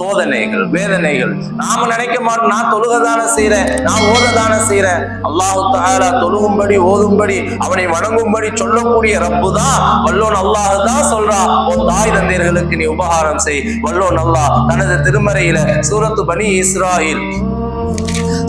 சோதனைகள், வேதனைகள். நாம நினைக்க மாட்டோம், நான் தொழுகதான செய்யறேன், நான் ஓததான செய்யறேன். அல்லாஹு தஆலா தொழுகும்படி, ஓதும்படி, அவனை வணங்கும்படி சொல்லக்கூடிய ரப்பு தான் வல்லோன் அல்லாஹ் தான் சொல்றான், உன் தாய் தந்தையர்களுக்கு நீ உபகாரம் செய். வல்லோன் அல்லாஹ் தனது திருமறையில சூரத்து பனி இஸ்ராயில்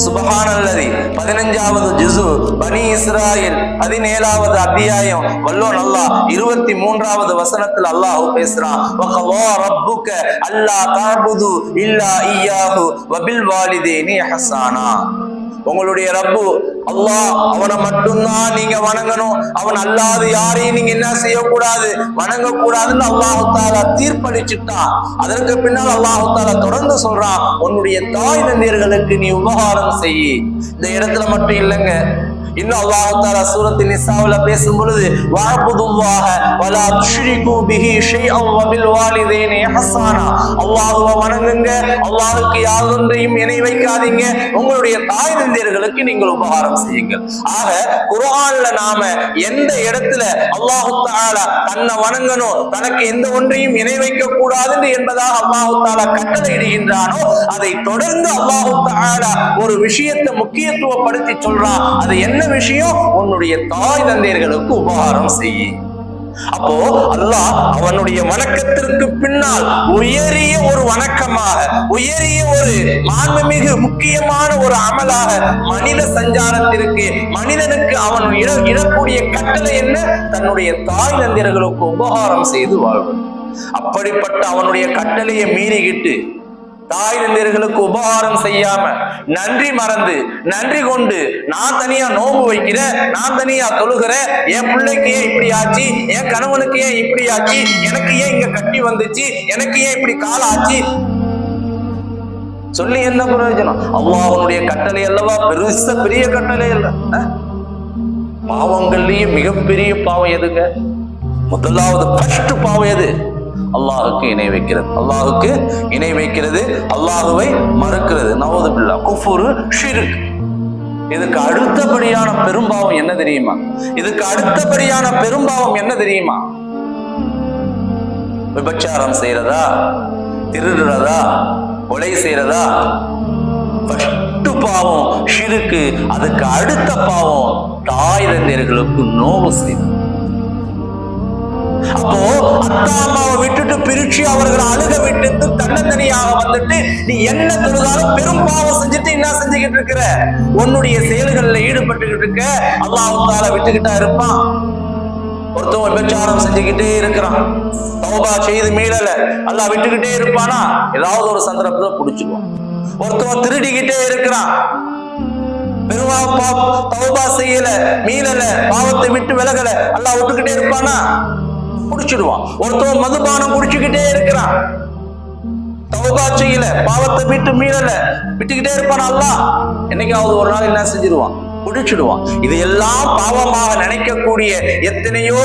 சுபஹானல்லதி 15வது ஜுஸு பனி இஸ்ராயில் 17வது அத்தியாயம் வல்லோன் அல்லாஹ் 23வது வசனத்தில் அல்லாஹ் பேசுறான், வகவா ரப்புக அல்லா தஅபுது இல்லா இய்யாஹு வபில் வாலிதைனி இஹ்சானா. உங்களுடைய ரப்பு அல்லாஹ், அவனை மட்டும்தான் நீங்க வணங்கணும், அவன் அல்லாது யாரையும் நீங்க என்ன செய்யக்கூடாது, வணங்க கூடாதுன்னு அல்லாஹு தஆலா தீர்ப்பளிச்சுட்டான். அதற்கு பின்னால் அல்லாஹு தஆலா தொடர்ந்து சொல்றான், உன்னுடைய தாய் தந்தையர்களுக்கு நீ உபகாரம் செய். இந்த இடத்துல மட்டும் இல்லைங்க, இன்னும் அல்லாஹ் தஆலா சூரத்து நிசாவுல பேசும் பொழுது வஅபுதுல்லாஹ வலா துஷ்ரிகு பிஹி ஷைஅன் வபில் வாலிதைனி இஹ்சானா. அல்லாஹ்வை வணங்குங்க, அல்லாஹ்வுக்கு யாதொன்றையும் இணை வைக்காதீங்க, உங்களுடைய தாய் தந்தையர்களுக்கு நீங்கள் உபகாரம் செய்யுங்கள். ஆக குர்ஆன்ல நாம எந்த இடத்துல அல்லாஹ் தஆலா தன்னை வணங்கணும், தனக்கு எந்த ஒன்றையும் இணை வைக்க கூடாது என்பதாக அல்லாஹ் தஆலா கட்டளை இடுகின்றானோ அதை தொடர்ந்து அல்லாஹ் தஆலா ஒரு விஷயத்தை முக்கியத்துவப்படுத்தி சொல்றான். அது என்ன விஷயம்? உன்னுடைய தாய் தந்தையர்களுக்கு உபகாரம் செய்ய. அப்போ அல்லாஹ் அவனுடைய வணக்கத்திற்கு பின்னால் உயரிய ஒரு வணக்கமாக, உயரிய ஒரு மாண்புமிகு முக்கியமான ஒரு அமலாக மனித சஞ்சாரத்திற்கு மனிதனுக்கு அவன் இடக்கூடிய கட்டளை என்ன? தன்னுடைய தாய் தந்தையர்களுக்கு உபகாரம் செய்து வாழ்வது. அப்படிப்பட்ட அவனுடைய கட்டளையை மீறிக்கிட்டு தாய் தந்தையர்களுக்கு உபகாரம் செய்யாம நன்றி மறந்து நன்றி கொண்டு நான் தனியா நோம்பு வைக்கிறேன், நான் தனியா தொழுகிறேன், என் பிள்ளைக்கு ஏன் இப்படி ஆச்சு, என் கணவனுக்கு ஏன் இப்படி ஆச்சு, எனக்கு ஏன் இங்க கட்டி வந்துச்சு, எனக்கு ஏன் இப்படி கால ஆச்சு சொல்லி என்ன பிரயோஜனம்? அல்லாஹ்வுடைய கட்டளை அல்லவா பெரிய கட்டளை அல்ல. பாவங்கள்லயே மிகப்பெரிய பாவம் எதுங்க? முதலாவது ஃபர்ஸ்ட் பாவம் எது? அல்லாஹுக்கு இணை வைக்கிறது. அல்லாஹுக்கு இணை வைக்கிறது, அல்லாஹுவை மறுக்கிறது. நவுது பில்லாஹ், குஃப்ரு, ஷிர்க். இதுக்கு அடுத்தபடியான பெரும்பாவம் என்ன தெரியுமா? இதுக்கு அடுத்தபடியான பெரும்பாவம் என்ன தெரியுமா? விபச்சாரம் செய்யறதா, திருடுறதா, கொலை செய்யறதா? ஃபர்ஸ்ட் பாவம் ஷிர்க். அதுக்கு அடுத்த பாவம் தாய் தந்தையர்களுக்கு நோவு செய்வது. அப்போ அத்தா அம்மாவை விட்டுட்டு பிரிச்சு அவர்களை அழுக விட்டு தன்னந்தனியாக வந்துட்டு நீ என்ன தொழுதாலும் பெரும் பாவம் செஞ்சுட்டு என்ன செஞ்சுக்கிட்டு இருக்கிற? உன்னுடைய செயல்கள்ல ஈடுபட்டுக்கிட்டு இருக்க. அல்லாஹ் தஆலா விட்டுக்கிட்டா இருப்பான்? ஒருத்தவன் விபச்சாரம் செஞ்சுக்கிட்டே இருக்கிறான், தௌபா செய்து மீளல, அல்லாஹ் விட்டுக்கிட்டே இருப்பானா? ஏதாவது ஒரு சந்தர்ப்பத்தை புடிச்சுக்குவான். ஒருத்தவன் திருடிக்கிட்டே இருக்கிறான், தௌபா செய்யல, மீளல, பாவத்தை விட்டு விலகல, அல்லாஹ் விட்டுக்கிட்டே இருப்பானா? குடிச்சிடுவான். ஒருத்தவன் மதுபானம் குடிச்சுக்கிட்டே இருக்கிறான், தௌபா செய்யல, பாவத்தை விட்டு மீறல, விட்டுக்கிட்டே இருப்பான். அல்லாஹ் என்னைக்காவது ஒரு நாள் என்ன செஞ்சிருவான்? குடிச்சிடுவான். இது எல்லாம் பாவமாக நினைக்கக்கூடிய எத்தனையோ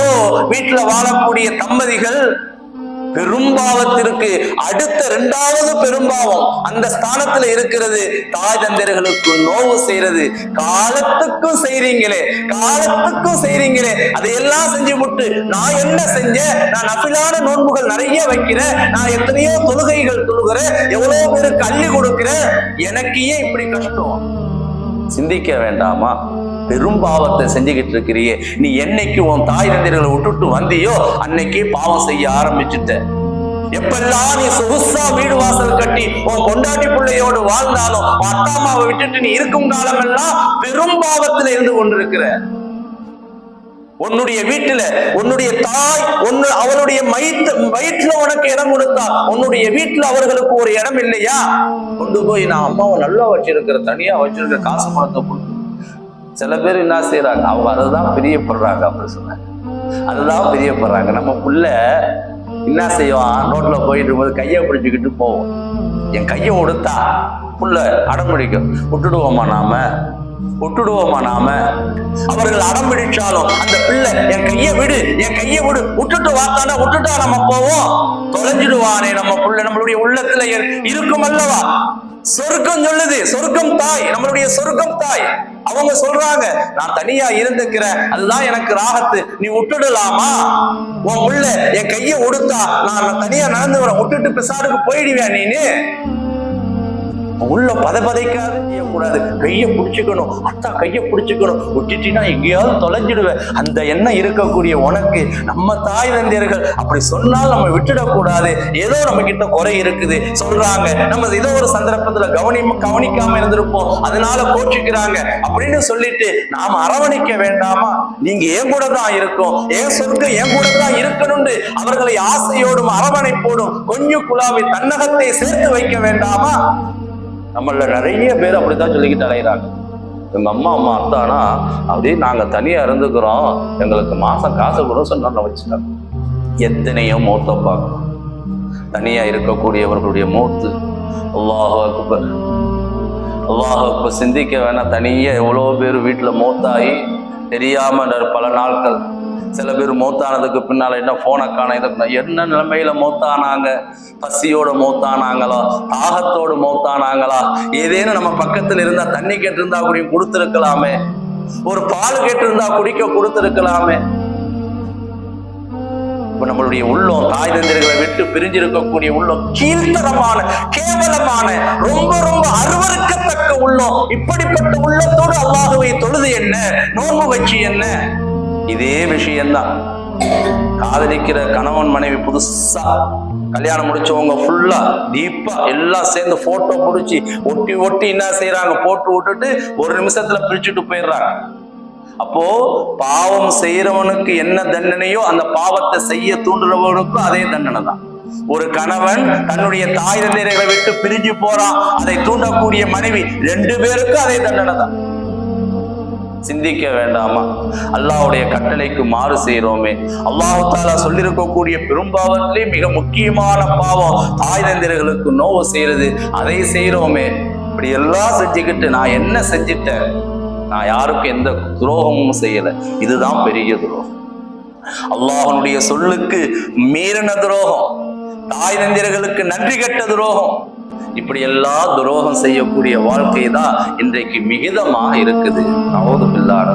வீட்டுல வாழக்கூடிய தம்பதிகள் பெரும்பாவத்திற்கு அடுத்த 2வது பெரும்பாவம் அந்த ஸ்தானத்துல இருக்கிறது. தாய் தந்தையர்களுக்கு நோவு செய்யறது. காலத்துக்கும் செய்றீங்களே, காலத்துக்கும் செய்றீங்களே, அதையெல்லாம் செஞ்சு விட்டு நான் என்ன செஞ்சேன்? நான் நஃபிலான நோன்புகள் நிறைய வைக்கிறேன், நான் எத்தனையோ தொழுகைகள் தொழுகிறேன், எவ்வளவு பேருக்கு அள்ளி கொடுக்கிறேன், எனக்கு ஏன் இப்படி கஷ்டம்? சிந்திக்க வேண்டாமா? பெரும்பாவத்தை செஞ்சுக்கிட்டு இருக்கிறியே, நீ என்னைக்கு உன் தாய் தந்தையர்களை விட்டுட்டு வந்தியோ அன்னைக்கே பாவம் செய்ய ஆரம்பிச்சுட்ட. எப்பெல்லாம் நீ சொகுசா வீடு வாசல் கட்டி உன் கொண்டாட்டி பிள்ளையோடு வாழ்ந்தாலும் அத்தா அம்மாவை விட்டுட்டு நீ இருக்கும் காலம் எல்லாம் பெரும்பாவத்துல இருந்து கொண்டிருக்கிற. உன்னுடைய வீட்டுல உன்னுடைய தாய் அவளுடைய வயிற்றுல உனக்கு இடம் கொடுத்தா, உன்னுடைய வீட்டுல அவர்களுக்கு ஒரு இடம் இல்லையா? கொண்டு போய் நான் அம்மாவை நல்லா வச்சிருக்கிற, தனியா வச்சிருக்கிற, காசு பணத்தை கொடுத்து. சில பேர் என்ன செய்யறாங்க, அவங்க அதுதான் பிரியப்படுறாங்க. அப்படி சொன்னாங்க, அதுதான் பிரியப்படுறாங்க. நம்ம புள்ள என்ன செய்வான், ரோட்ல போயிட்டு இருக்கும்போது கையை பிடிச்சுக்கிட்டு போவோம். என் கையை கொடுத்தா புள்ள அடம் பிடிக்கும். விட்டுடுவோமா நாம? அவர்கள் அடம் பிடிச்சாலும் அந்த பிள்ளை என் கையை விடு, என் கையை விடு, விட்டுட்டு வாத்தானா விட்டுட்டா நம்ம போவோம், தொலைஞ்சிடுவானே நம்ம புள்ள. நம்மளுடைய உள்ளத்துல இருக்கும் அல்லவா சொர்க்கம் சொல்லுது, சொர்க்கம் தாய், நம்மளுடைய சொர்க்கம் தாய். அவங்க சொல்றாங்க, நான் தனியா இருந்துக்கிறேன், அதுதான் எனக்கு ராகத்து, நீ விட்டுடலாமா? உன் உள்ள என் கைய உடுத்தா நான் தனியா நடந்து வர விட்டுட்டு பிசாருக்கு போயிடுவேன் நீனு? உள்ள பதைக்காது செய்யக்கூடாது, கைய பிடிச்சுக்கணும், அத்தா கைய பிடிச்சுக்கணும், விட்டுட்டீங்கன்னா எங்கேயாவது தொலைஞ்சிடுவேன். அந்த எண்ணம் இருக்கக்கூடிய உனக்கு நம்ம தாய் தந்தையர்கள் அப்படி சொன்னால் நம்ம விட்டுடக்கூடாது. ஏதோ நம்ம கிட்ட குறை இருக்குது சொல்றாங்க, நம்ம ஏதோ ஒரு சந்தர்ப்பத்துல கவனிக்காம இருந்திருப்போம், அதனால கோச்சிக்கிறாங்க அப்படின்னு சொல்லிட்டு நாம அரவணைக்க வேண்டாமா? நீங்க என் கூட தான் இருக்கும், என் சொர்க்கம் என் கூட தான் இருக்கணும்னு அவர்களை ஆசையோடும் அரவணைப்போடும் கொஞ்சம் குழாவை தன்னகத்தை சேர்த்து வைக்க வேண்டாமா? நம்மள நிறைய பேர் அப்படித்தான் சொல்லிக்கிட்டு அலைகிறாங்க. எங்க அம்மா அத்தானா அப்படியே நாங்க தனியா இருந்துக்கிறோம், எங்களுக்கு மாசம் காசு கூட சொன்ன வச்சுட்டாங்க. எத்தனையோ மௌத்த பார்க்கணும், தனியா இருக்கக்கூடியவர்களுடைய மௌத்து. அல்லாஹ் அக்பர், அல்லாஹ் அக்பர். சிந்திக்க வேணாம், தனியா எவ்வளோ பேர் வீட்டுல மௌத்தாகி தெரியாம பல நாட்கள். சில பேர் மௌத்தானதுக்கு பின்னால என்ன போனை காண, என்ன நிலைமையில மௌத்தானாங்க? பசியோட மௌத்தானாங்களா, தாகத்தோடு மௌத்தானாங்களா? ஏதேனும் நம்ம பக்கத்துல இருந்தா தண்ணி கேட்டிருந்தா குடி கொடுத்துருக்கலாமே, ஒரு பால் கேட்டிருந்தா குடிக்க கொடுத்துருக்கலாமே. இப்ப நம்மளுடைய உள்ளம் தாய் தந்தையர்களை விட்டு பிரிஞ்சிருக்கக்கூடிய உள்ளம் கீழ்த்தரமான, கேவலமான, ரொம்ப ரொம்ப அருவருக்கத்தக்க உள்ளம். இப்படிப்பட்ட உள்ளத்தோடு அல்லாஹ்வை தொழுது என்ன, நோன்பு வச்சு என்ன? இதே விஷயம்தான் காதலிக்கிற கணவன் மனைவி புதுசா கல்யாணம் முடிச்சவங்க ஃபுல்லா டீப்பா எல்லாம் சேர்ந்து போட்டோ பிடிச்சி ஒட்டி என்ன செய்யறாங்க, போட்டு விட்டுட்டு ஒரு நிமிஷத்துல பிரிச்சுட்டு போயிடுறாங்க. அப்போ பாவம் செய்யறவனுக்கு என்ன தண்டனையோ அந்த பாவத்தை செய்ய தூண்டுறவனுக்கும் அதே தண்டனை தான். ஒரு கணவன் தன்னுடைய தாய் தந்தையர்களை விட்டு பிரிஞ்சு போறான், அதை தூண்டக்கூடிய மனைவி, ரெண்டு பேருக்கும் அதே தண்டனை தான். சிந்திக்க வேண்டாமா? அல்லாஹ்வுடைய கட்டளைக்கு மாறு செய்யறோமே. அல்லாஹ் தஆலா சொல்லியிருக்கக்கூடிய பெரும்பாவத்திலே மிக முக்கியமான பாவம் தாய் தந்தையர்களுக்கு நோவு செய்யறது. அதை செய்யறோமே. இப்படி எல்லாம் செஞ்சுக்கிட்டு நான் என்ன செஞ்சிட்டேன்? நான் யாருக்கும் எந்த துரோகமும் செய்யல. இதுதான் பெரிய துரோகம். அல்லாஹ்வுடைய சொல்லுக்கு மீறின துரோகம், தாய் தந்தையர்களுக்கு நன்றி கெட்ட துரோகம். இப்படி எல்லா துரோகம் செய்யக்கூடிய வாழ்க்கை தான் இன்றைக்கு மிகுதமாக இருக்குது. நவுது பில்லாஹ்.